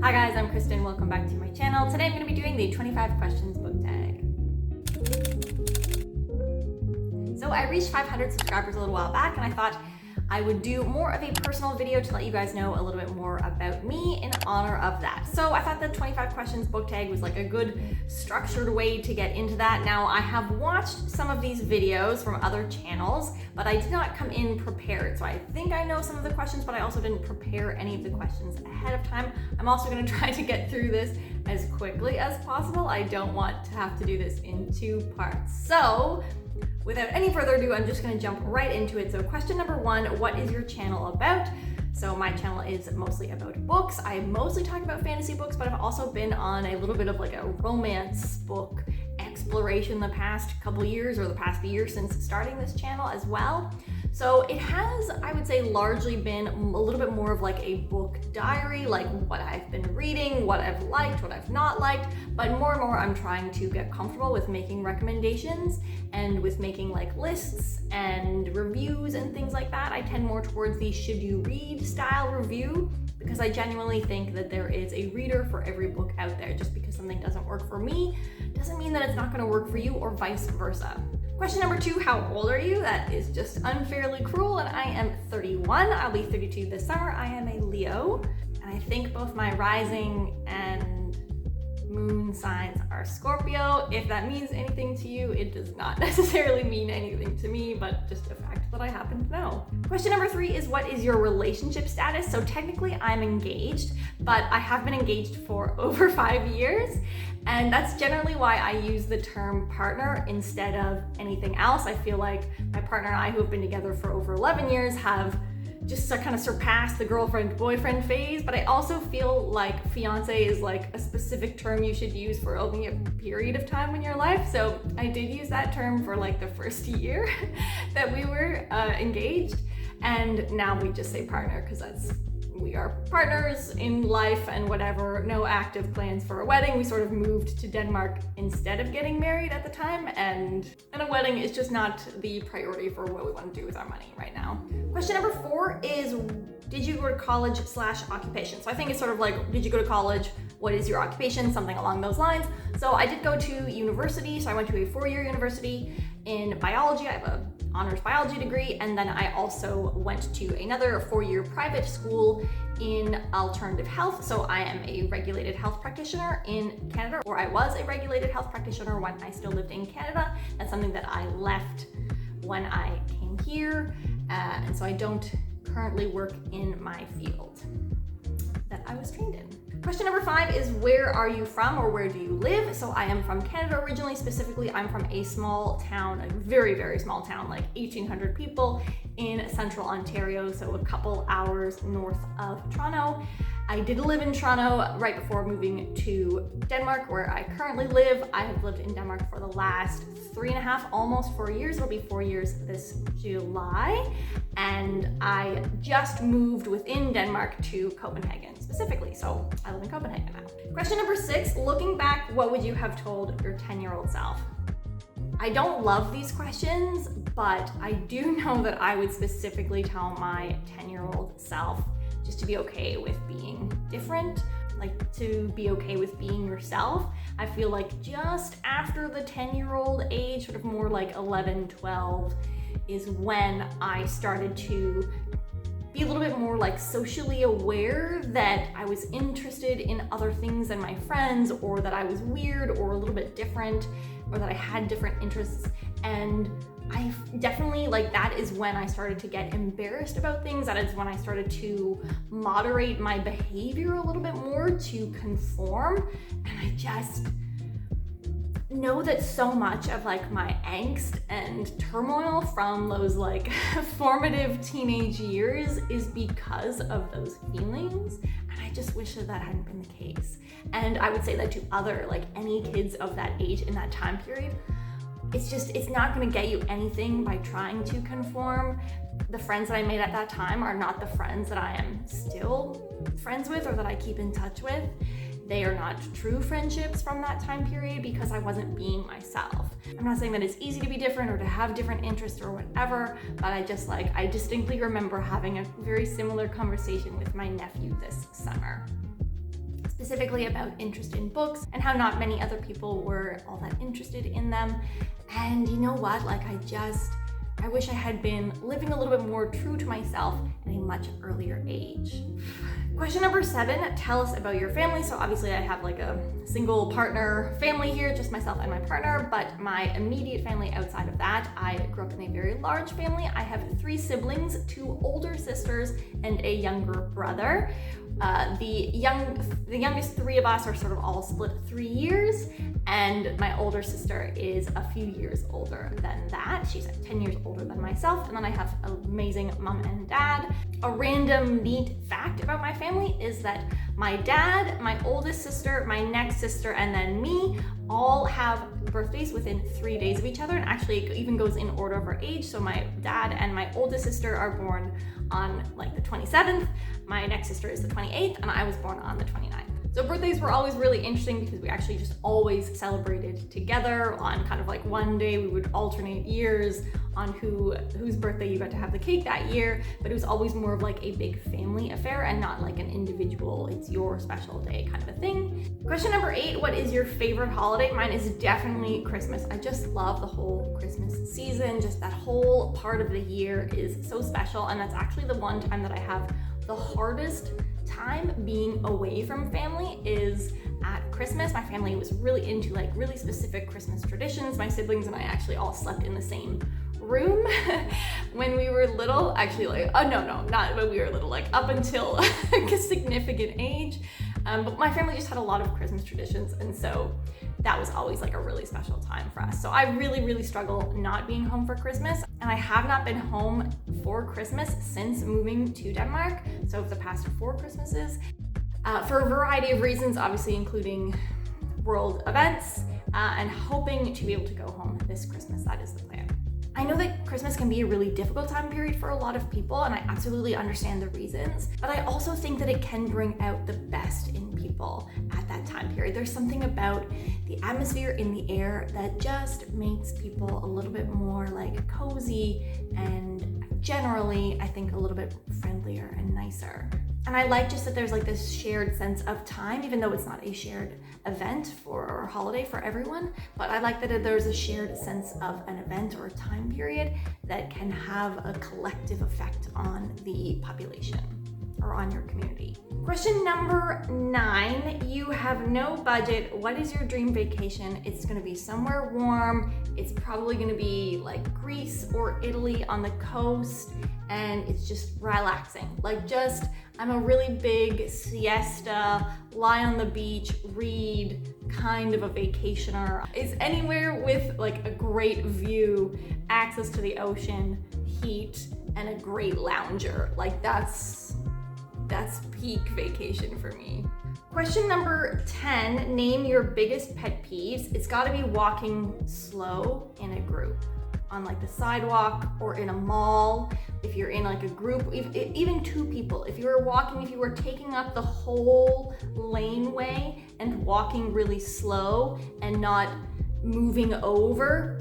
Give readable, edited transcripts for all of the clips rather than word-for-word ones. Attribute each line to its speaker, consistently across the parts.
Speaker 1: Hi guys, I'm Kristen. Welcome back to my channel. Today I'm going to be doing the 25 questions book tag. So I reached 500 subscribers a little while back and I thought I would do more of a personal video to let you guys know a little bit more about me in honor of that. So I thought the 25 questions book tag was like a good structured way to get into that. Now I have watched some of these videos from other channels, but I did not come in prepared. So I think I know some of the questions, but I also didn't prepare any of the questions ahead of time. I'm also going to try to get through this as quickly as possible. I don't want to have to do this in 2 parts. So without any further ado, I'm just going to jump right into it. So question number 1, what is your channel about? So my channel is mostly about books. I mostly talk about fantasy books, but I've also been on a little bit of like a romance book exploration the past couple years, or the past year since starting this channel as well. So it has, I would say, largely been a little bit more of like a book diary, like what I've been reading, what I've liked, what I've not liked, but more and more I'm trying to get comfortable with making recommendations and with making like lists and reviews and things like that. I tend more towards the should you read style review, because I genuinely think that there is a reader for every book out there. Just because something doesn't work for me doesn't mean that it's not going to work for you, or vice versa. Question number 2, how old are you? That is just unfairly cruel, and I am 31. I'll be 32 this summer. I am a Leo, and I think both my rising and moon signs are Scorpio. If that means anything to you, it does not necessarily mean anything to me, but just a fact that I happen to know. Question number 3 is, what is your relationship status? So technically I'm engaged, but I have been engaged for over 5 years, and that's generally why I use the term partner instead of anything else. I feel like my partner and I, who have been together for over 11 years, have just kind of surpassed the girlfriend-boyfriend phase, but I also feel like fiance is like a specific term you should use for only a period of time in your life. So I did use that term for like the first year that we were engaged, and now we just say partner because we are partners in life and whatever. No active plans for a wedding. We sort of moved to Denmark instead of getting married at the time, and a wedding is just not the priority for what we want to do with our money right now. Question number 4 is, did you go to college/occupation? So I think it's sort of like, did you go to college? What is your occupation? Something along those lines. So I did go to university. So I went to a 4-year university in biology. I have an honors biology degree, and then I also went to another 4-year private school in alternative health. So I am a regulated health practitioner in Canada, or I was a regulated health practitioner when I still lived in Canada. That's something that I left when I came here, and so I don't currently work in my field that I was trained in. Question number 5 is, where are you from, or where do you live? So I am from Canada originally. Specifically, I'm from a small town, a very, very small town, like 1,800 people in central Ontario, so a couple hours north of Toronto. I did live in Toronto right before moving to Denmark, where I currently live. I have lived in Denmark for the last 3.5, almost 4 years. It'll be 4 years this July. And I just moved within Denmark to Copenhagen specifically. So I live in Copenhagen now. Question number 6, looking back, what would you have told your 10-year-old self? I don't love these questions, but I do know that I would specifically tell my 10-year-old self just to be okay with being different, like to be okay with being yourself. I feel like just after the 10-year-old age, sort of more like 11, 12, is when I started to be a little bit more like socially aware that I was interested in other things than my friends, or that I was weird or a little bit different, or that I had different interests. And I definitely, like, that is when I started to get embarrassed about things. That is when I started to moderate my behavior a little bit more to conform. And I just know that so much of like my angst and turmoil from those like formative teenage years is because of those feelings. And I just wish that that hadn't been the case. And I would say that to other, like any kids of that age in that time period, it's not gonna get you anything by trying to conform. The friends that I made at that time are not the friends that I am still friends with or that I keep in touch with. They are not true friendships from that time period because I wasn't being myself. I'm not saying that it's easy to be different or to have different interests or whatever, but I distinctly remember having a very similar conversation with my nephew this summer. specifically about interest in books and how not many other people were all that interested in them. And you know what, like I wish I had been living a little bit more true to myself at a much earlier age. Question number 7, tell us about your family. So obviously I have like a single partner family here, just myself and my partner, but my immediate family outside of that, I grew up in a very large family. I have 3 siblings, 2 older sisters and a younger brother. The youngest 3 of us are sort of all split 3 years, and my older sister is a few years older than that. She's 10 years older than myself, and then I have an amazing mom and dad. A random neat fact about my family is that my dad, my oldest sister, my next sister, and then me all have birthdays within 3 days of each other, and actually it even goes in order of our age. So my dad and my oldest sister are born on like the 27th, my next sister is the 28th, and I was born on the 29th. So birthdays were always really interesting because we actually just always celebrated together on kind of like one day. We would alternate years on whose birthday you got to have the cake that year, but it was always more of like a big family affair and not like an individual, it's your special day kind of a thing. Question number 8, what is your favorite holiday? Mine is definitely Christmas. I just love the whole Christmas season. Just that whole part of the year is so special, and that's actually the one time that I have the hardest time being away from family is at Christmas. My family was really into like really specific Christmas traditions. My siblings and I actually all slept in the same room when we were little. Actually, like, oh no, not when we were little, like up until like a significant age. But my family just had a lot of Christmas traditions, and so that was always like a really special time for us. So I really struggle not being home for Christmas, and I have not been home for Christmas since moving to Denmark. So the past 4 Christmases, for a variety of reasons, obviously including world events, and hoping to be able to go home this Christmas. That is the plan. I know that Christmas can be a really difficult time period for a lot of people, and I absolutely understand the reasons, but I also think that it can bring out the best in people at that time period. There's something about the atmosphere in the air that just makes people a little bit more like cozy and generally, I think, a little bit friendlier and nicer. And I like just that there's like this shared sense of time, even though it's not a shared event or holiday for everyone, but I like that there's a shared sense of an event or a time period that can have a collective effect on the population or on your community. Question number 9, you have no budget. What is your dream vacation? It's gonna be somewhere warm. It's probably gonna be like Greece or Italy on the coast, and it's just relaxing. Like just, I'm a really big siesta, lie on the beach, read kind of a vacationer. It's anywhere with like a great view, access to the ocean, heat, and a great lounger. Like that's peak vacation for me. Question number 10, name your biggest pet peeves. It's gotta be walking slow in a group, on like the sidewalk or in a mall. If you're in like a group, even 2 people, if you were taking up the whole laneway and walking really slow and not moving over,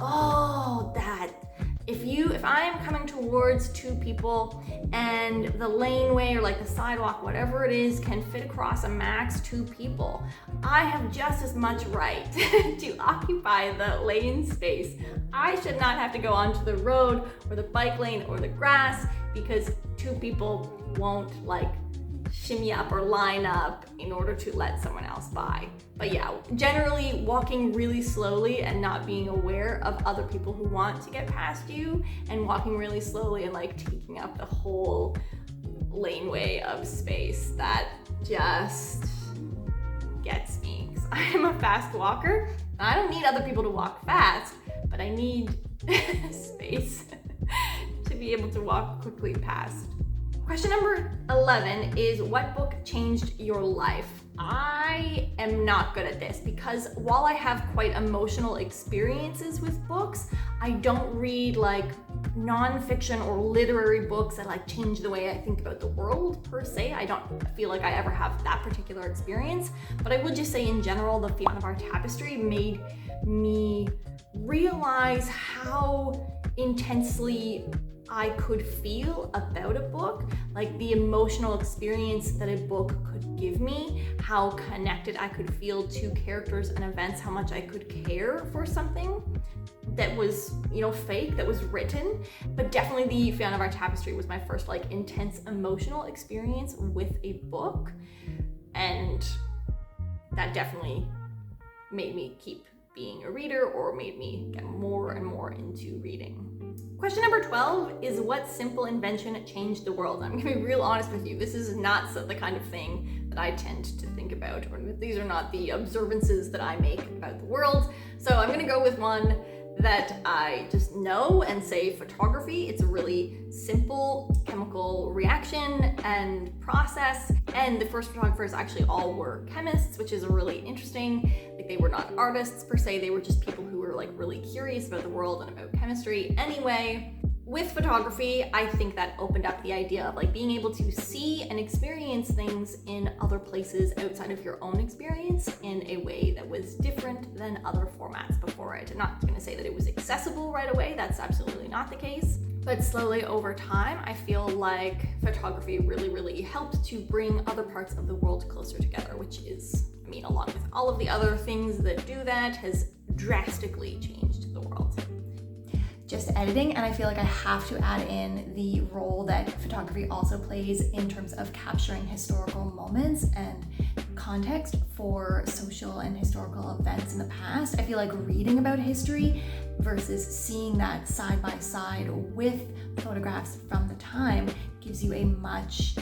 Speaker 1: if I'm coming towards 2 people and the laneway or like the sidewalk, whatever it is, can fit across a max 2 people, I have just as much right to occupy the lane space. I should not have to go onto the road or the bike lane or the grass because 2 people won't like shimmy up or line up in order to let someone else by. But yeah, generally walking really slowly and not being aware of other people who want to get past you, and walking really slowly and like taking up the whole laneway of space, that just gets me. 'Cause I'm a fast walker. I don't need other people to walk fast, but I need space to be able to walk quickly past. Question number 11 is, what book changed your life? I am not good at this because while I have quite emotional experiences with books, I don't read like nonfiction or literary books that like change the way I think about the world per se. I don't feel like I ever have that particular experience, but I would just say in general, the Fiona of our tapestry made me realize how intensely I could feel about a book, like the emotional experience that a book could give me, how connected I could feel to characters and events, how much I could care for something that was, fake, that was written. But definitely the Fiona of Our Tapestry was my first like intense emotional experience with a book, and that definitely made me keep being a reader, or made me get more and more into reading. Question number 12 is, what simple invention changed the world? I'm gonna be real honest with you. This is not the kind of thing that I tend to think about, or these are not the observances that I make about the world. So I'm gonna go with one that I just know and say photography. It's a really simple chemical reaction and process. And the first photographers actually all were chemists, which is really interesting. Like, they were not artists per se, they were just people who were like really curious about the world and about chemistry. Anyway, with photography, I think that opened up the idea of like being able to see and experience things in other places outside of your own experience in a way that was different than other formats before it. I'm not gonna say that it was accessible right away, that's absolutely not the case. But slowly over time, I feel like photography really helped to bring other parts of the world closer together, which is, along with all of the other things that do that, has drastically changed the world. Just editing, and I feel like I have to add in the role that photography also plays in terms of capturing historical moments and context for social and historical events in the past. I feel like reading about history versus seeing that side by side with photographs from the time gives you a much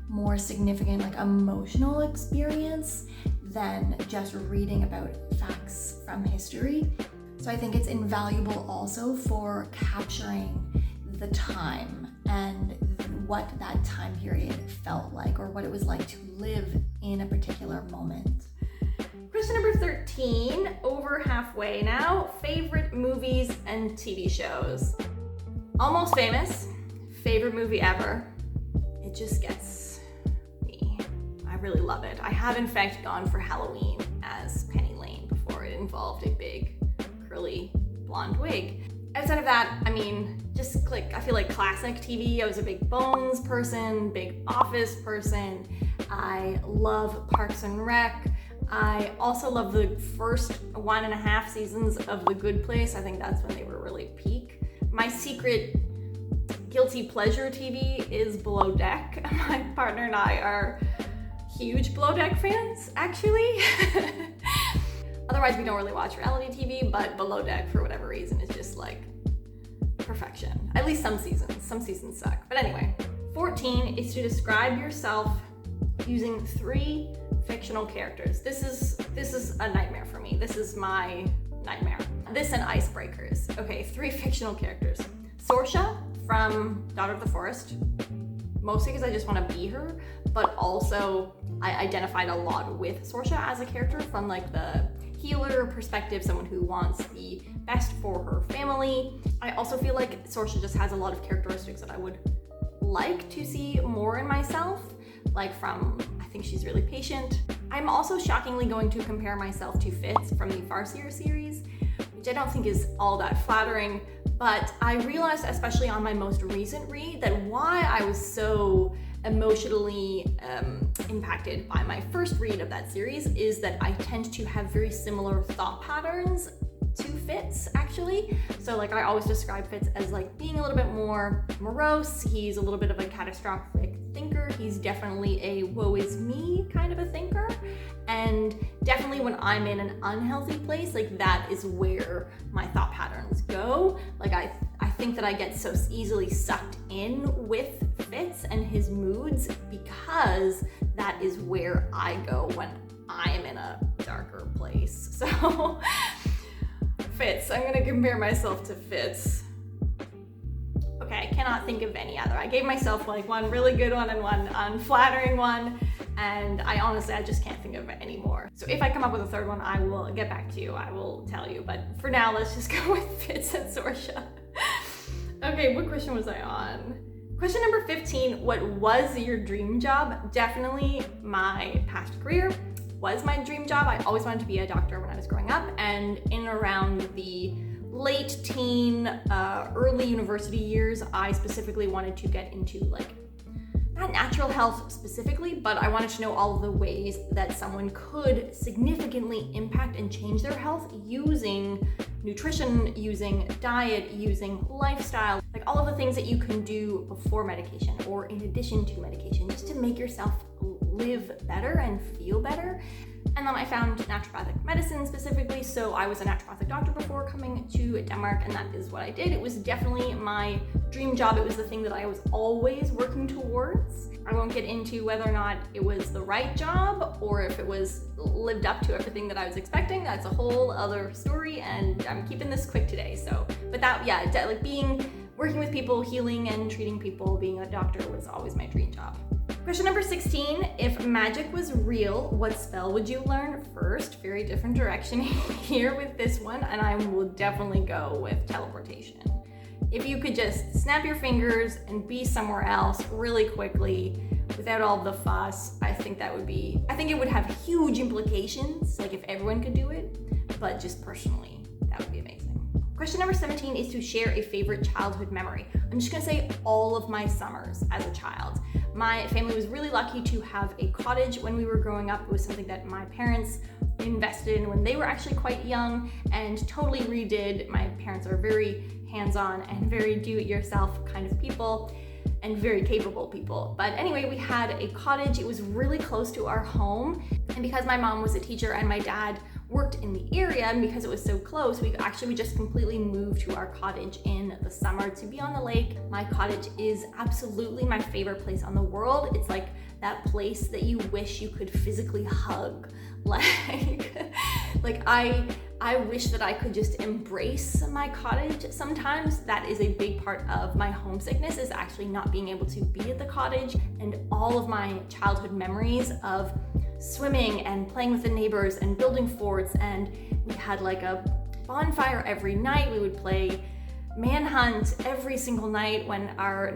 Speaker 1: more significant, like, emotional experience than just reading about facts from history. So I think it's invaluable also for capturing the time and what that time period felt like, or what it was like to live in a particular moment. Question number 13, over halfway now. Favorite movies and TV shows. Almost Famous, favorite movie ever. It just gets me. I really love it. I have in fact gone for Halloween as Penny Lane before. It involved a big curly blonde wig. Outside of that, I feel like classic TV. I was a big Bones person, big Office person. I love Parks and Rec. I also love the first 1.5 seasons of The Good Place. I think that's when they were really peak. My secret guilty pleasure TV is Below Deck. My partner and I are huge Below Deck fans, actually. Otherwise, we don't really watch reality TV, but Below Deck, for whatever reason, is just like perfection. At least some seasons. Some seasons suck. But anyway, 14 is to describe yourself using 3 fictional characters. This is a nightmare for me. This is my nightmare. This and icebreakers. Okay, 3 fictional characters. Sorsha from Daughter of the Forest, mostly because I just want to be her, but also I identified a lot with Sorsha as a character from like the healer perspective, someone who wants the best for her family. I also feel like Sorsha just has a lot of characteristics that I would like to see more in myself, like I think she's really patient. I'm also shockingly going to compare myself to Fitz from the Farseer series, which I don't think is all that flattering, but I realized, especially on my most recent read, that why I was so emotionally impacted by my first read of that series is that I tend to have very similar thought patterns to Fitz, actually. So like, I always describe Fitz as like being a little bit more morose. He's a little bit of a catastrophic thinker. He's definitely a woe is me kind of a thinker. And definitely when I'm in an unhealthy place, like that is where my thought patterns go. Like I think that I get so easily sucked in with Fitz and his moods because that is where I go when I am in a darker place. So Fitz, I'm gonna compare myself to Fitz. Okay, I cannot think of any other. I gave myself like one really good one and one unflattering one, and I just can't think of it anymore. So if I come up with a third one, I will get back to you. I will tell you, but for now, let's just go with Fitz and Sorsha. Okay, what question was I on? Question number 15, what was your dream job? Definitely my past career was my dream job. I always wanted to be a doctor when I was growing up, and in and around the late teen, early university years, I specifically wanted to get into like, not natural health specifically, but I wanted to know all of the ways that someone could significantly impact and change their health using nutrition, using diet, using lifestyle, like all of the things that you can do before medication or in addition to medication, just to make yourself live better and feel better. And then I found naturopathic medicine specifically, so I was a naturopathic doctor before coming to Denmark, and that is what I did. It was definitely my dream job. It was the thing that I was always working towards. I won't get into whether or not it was the right job or if it was lived up to everything that I was expecting. That's a whole other story, and I'm keeping this quick today. So, but that, yeah, like working with people, healing and treating people, being a doctor was always my dream job. Question number 16, if magic was real, what spell would you learn first? Very different direction here with this one, and I will definitely go with teleportation. If you could just snap your fingers and be somewhere else really quickly without all the fuss, I think it would have huge implications, like if everyone could do it, but just personally, that would be amazing. Question number 17 is to share a favorite childhood memory. I'm just gonna say all of my summers as a child. My family was really lucky to have a cottage when we were growing up. It was something that my parents invested in when they were actually quite young and totally redid. My parents are very hands-on and very do-it-yourself kind of people and very capable people. But anyway, we had a cottage. It was really close to our home. And because my mom was a teacher and my dad worked in the area, and because it was so close, we just completely moved to our cottage in the summer to be on the lake. My cottage is absolutely my favorite place on the world. It's like that place that you wish you could physically hug. Like I wish that I could just embrace my cottage sometimes. That is a big part of my homesickness, is actually not being able to be at the cottage. And all of my childhood memories of swimming and playing with the neighbors and building forts, and we had like a bonfire every night. We would play manhunt every single night when our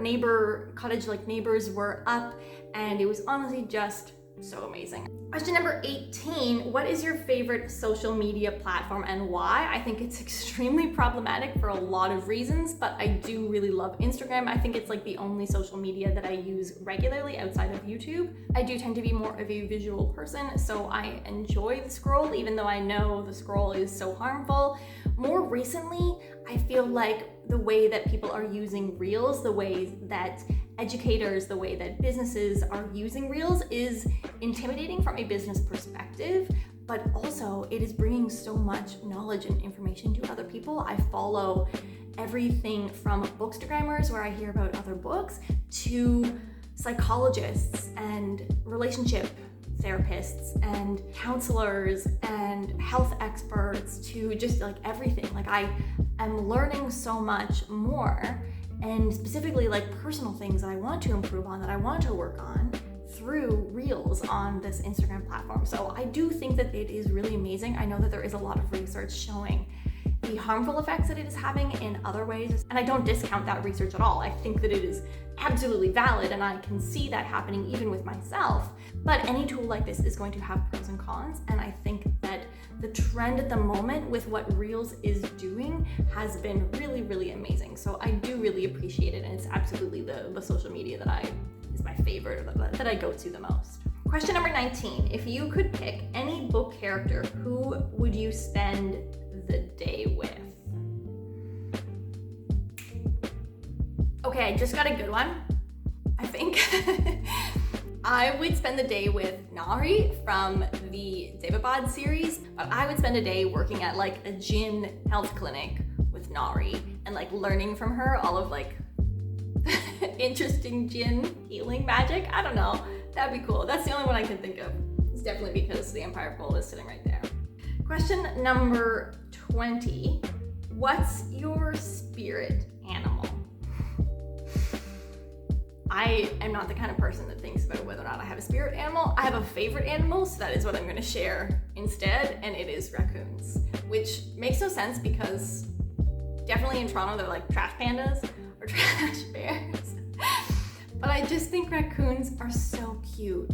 Speaker 1: cottage neighbors were up, and it was honestly just so amazing. Question number 18, what is your favorite social media platform and why? I think it's extremely problematic for a lot of reasons, but I do really love Instagram. I think it's like the only social media that I use regularly outside of YouTube. I do tend to be more of a visual person, so I enjoy the scroll, even though I know the scroll is so harmful. More recently, I feel like the way that people are using Reels, the way that educators, the way that businesses are using Reels is intimidating from a business perspective, but also it is bringing so much knowledge and information to other people. I follow everything from bookstagrammers, where I hear about other books, to psychologists and relationship therapists and counselors and health experts, to just like everything. Like I am learning so much more, and specifically like personal things that I want to improve on, that I want to work on through Reels on this Instagram platform. So I do think that it is really amazing. I know that there is a lot of research showing the harmful effects that it is having in other ways, and I don't discount that research at all. I think that it is absolutely valid, and I can see that happening even with myself. But any tool like this is going to have pros and cons, and I think that the trend at the moment with what Reels is doing has been really, really amazing. So I do really appreciate it, and it's absolutely the social media that is my favorite, that I go to the most. Question number 19, if you could pick any book character, who would you spend the day with? Okay, I just got a good one, I think. I would spend the day with Nari from the Devabad series, but I would spend a day working at like a Jinn health clinic with Nari and like learning from her all of like interesting Jinn healing magic. I don't know, that'd be cool. That's the only one I can think of. It's definitely because the Empire Pole is sitting right there. Question number 20, what's your spirit animal? I am not the kind of person that thinks about whether or not I have a spirit animal. I have a favorite animal, so that is what I'm going to share instead, and it is raccoons, which makes no sense because definitely in Toronto they're like trash pandas or trash bears. But I just think raccoons are so cute.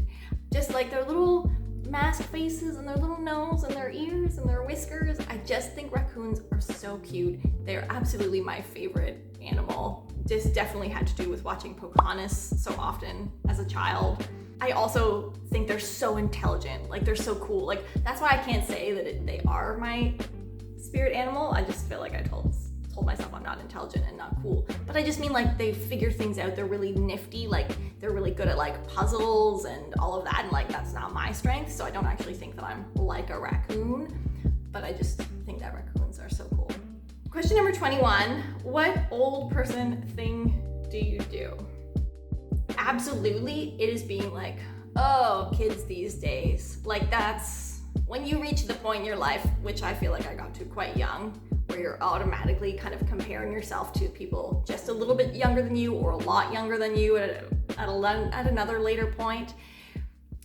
Speaker 1: Just like they're little mask faces and their little nose and their ears and their whiskers. I just think raccoons are so cute. They're absolutely my favorite animal. This definitely had to do with watching Pocahontas so often as a child. I also think they're so intelligent, like they're so cool. Like that's why I can't say that they are my spirit animal. I just feel like I told myself I'm not intelligent and not cool. But I just mean like they figure things out. They're really nifty. Like they're really good at like puzzles and all of that. And like that's not my strength. So I don't actually think that I'm like a raccoon, but I just think that raccoons are so cool. Question number 21, what old person thing do you do? Absolutely, it is being like, oh, kids these days. Like that's when you reach the point in your life, which I feel like I got to quite young, where you're automatically kind of comparing yourself to people just a little bit younger than you or a lot younger than you at another later point.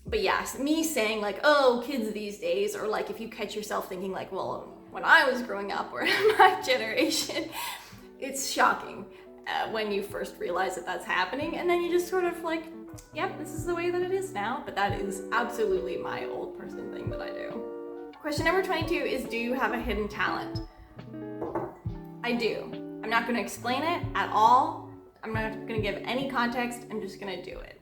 Speaker 1: But yes, me saying like, oh, kids these days, or like if you catch yourself thinking like, well, when I was growing up or in my generation, it's shocking when you first realize that that's happening. And then you just sort of like, yep, this is the way that it is now. But that is absolutely my old person thing that I do. Question number 22 is, do you have a hidden talent? I do. I'm not going to explain it at all. I'm not going to give any context. I'm just going to do it.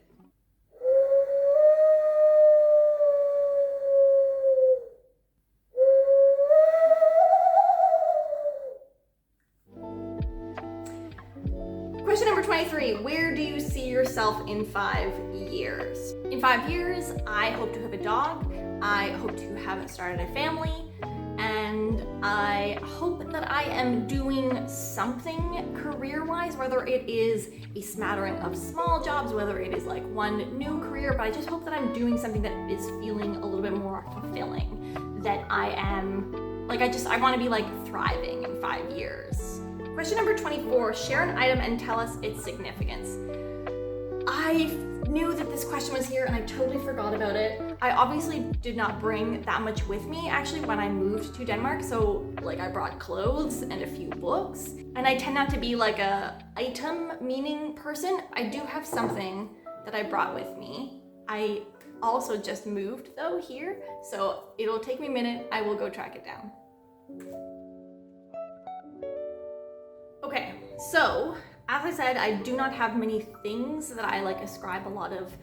Speaker 1: Question number 23, where do you see yourself in 5 years? In 5 years, I hope to have a dog. I hope to have started a family. And I hope that I am doing something career-wise, whether it is a smattering of small jobs, whether it is like one new career, but I just hope that I'm doing something that is feeling a little bit more fulfilling, that I am, like I want to be like thriving in 5 years. Question number 24, share an item and tell us its significance. I knew that this question was here and I totally forgot about it. I obviously did not bring that much with me actually when I moved to Denmark. So like I brought clothes and a few books, and I tend not to be like a item meaning person. I do have something that I brought with me. I also just moved though here, so it'll take me a minute. I will go track it down. Okay, so as I said, I do not have many things that I like ascribe a lot of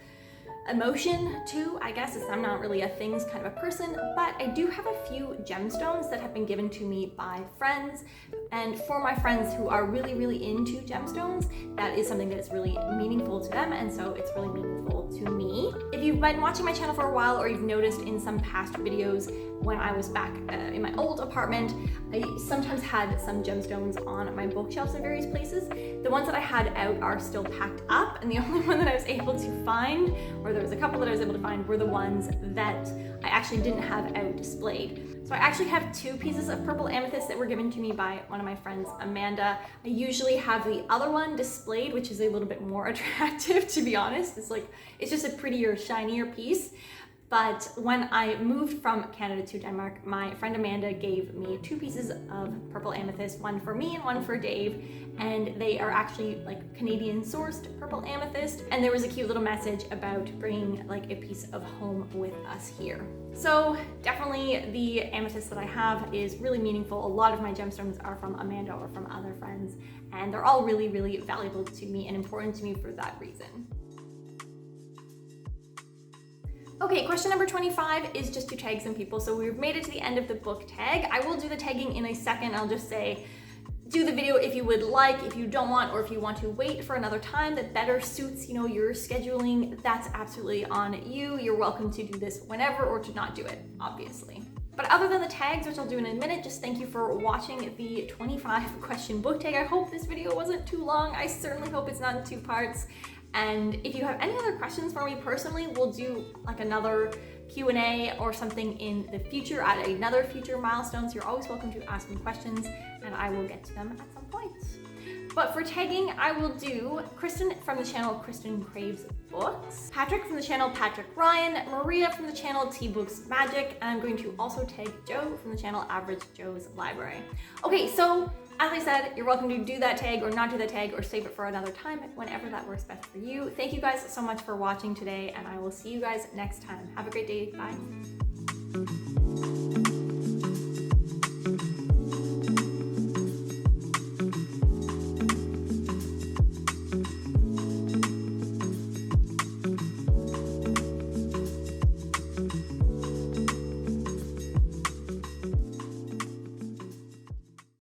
Speaker 1: emotion to. I guess I'm not really a things kind of a person, but I do have a few gemstones that have been given to me by friends. And for my friends who are really, really into gemstones, that is something that is really meaningful to them, and so it's really meaningful to me. If you've been watching my channel for a while, or you've noticed in some past videos when I was back in my old apartment, I sometimes had some gemstones on my bookshelves in various places. The ones that I had out are still packed up, and the only one that I was able to find, or there was a couple that I was able to find, were the ones that I actually didn't have out displayed. So I actually have 2 pieces of purple amethyst that were given to me by one of my friends, Amanda. I usually have the other one displayed, which is a little bit more attractive, to be honest. It's just a prettier, shinier piece. But when I moved from Canada to Denmark, my friend Amanda gave me 2 pieces of purple amethyst, one for me and one for Dave. And they are actually like Canadian sourced purple amethyst. And there was a cute little message about bringing like a piece of home with us here. So definitely the amethyst that I have is really meaningful. A lot of my gemstones are from Amanda or from other friends, and they're all really, really valuable to me and important to me for that reason. Okay, question number 25 is just to tag some people. So we've made it to the end of the book tag. I will do the tagging in a second. I'll just say, do the video if you would like. If you don't want, or if you want to wait for another time that better suits, your scheduling, that's absolutely on you. You're welcome to do this whenever or to not do it, obviously. But other than the tags, which I'll do in a minute, just thank you for watching the 25 question book tag. I hope this video wasn't too long. I certainly hope it's not in 2 parts. And if you have any other questions for me personally, we'll do like another Q&A or something in the future at another future milestone. So you're always welcome to ask me questions and I will get to them at some point. But for tagging, I will do Kristen from the channel Kristen Craves Books, Patrick from the channel Patrick Ryan, Maria from the channel T Books Magic, and I'm going to also tag Joe from the channel Average Joe's Library. Okay, so As I said, you're welcome to do that tag or not do that tag or save it for another time whenever that works best for you. Thank you guys so much for watching today, and I will see you guys next time. Have a great day. Bye.